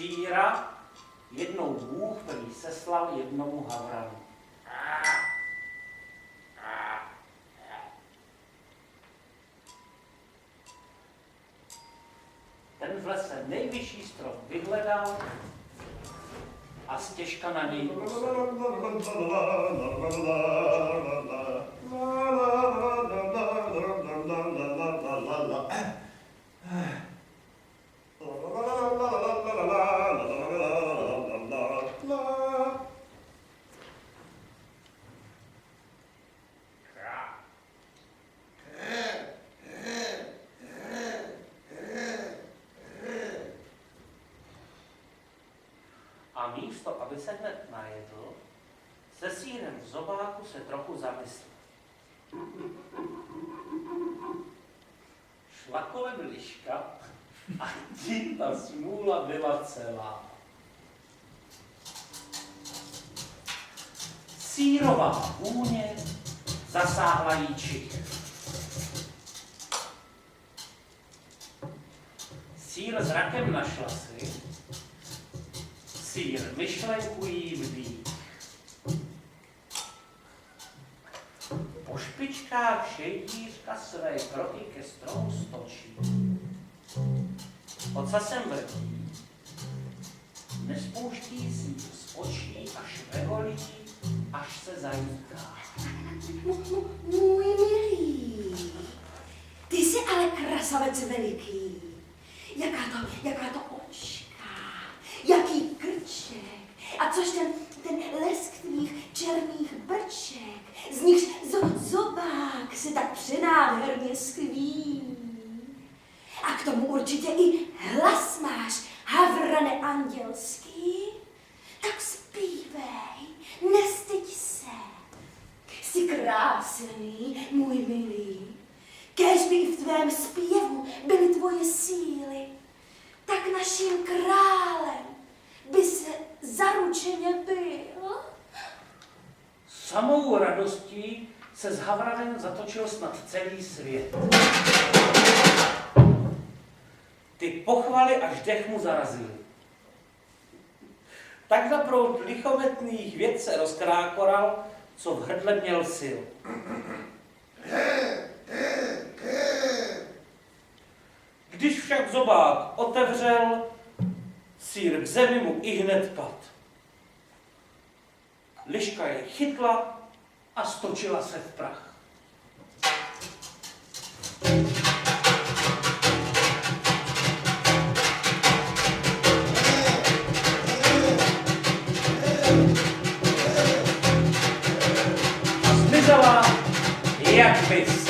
Sýra jednou Bůh prý seslal jednomu havranu. Ten v lese nejvyšší strom vyhledal a stěžka na něj a místo, aby se hned najedl, se sýrem v zobáku se trochu zamyslel. Šla kolem liška a tím ta smůla byla celá. Sýrová vůně zasáhla jí čich. Sýr zrakem našla si, sýr myšlenku jí vdých. Po špičkách šejdířka své kroky ke stromu stočí. Ocasem vrtí, nespouští sír z očí až veholí, až se zajíká. Můj milý, ty jsi ale krasavec veliký. Jaká to očka, jaký krček. A což ten lesk tvých černých brček, z nichž zobák se tak přenádherně skví. A k tomu určitě i hlas máš, havrane andělský. Tak zpívej, nestyď se. Jsi krásný, můj milý. Kéž by i v tvém zpěvu byly tvoje síly, tak naším králem by se zaručeně byl. Samou radostí se s havranem zatočil snad celý svět. Ty pochvaly až dech mu zarazily. Tak za proud lichovetných věd se rozkrákoral, co v hrdle měl sil. Když však zobák otevřel, sýr k zemi mu ihned pad. Liška je chytla a stočila se v prach. A zmizela jak bys.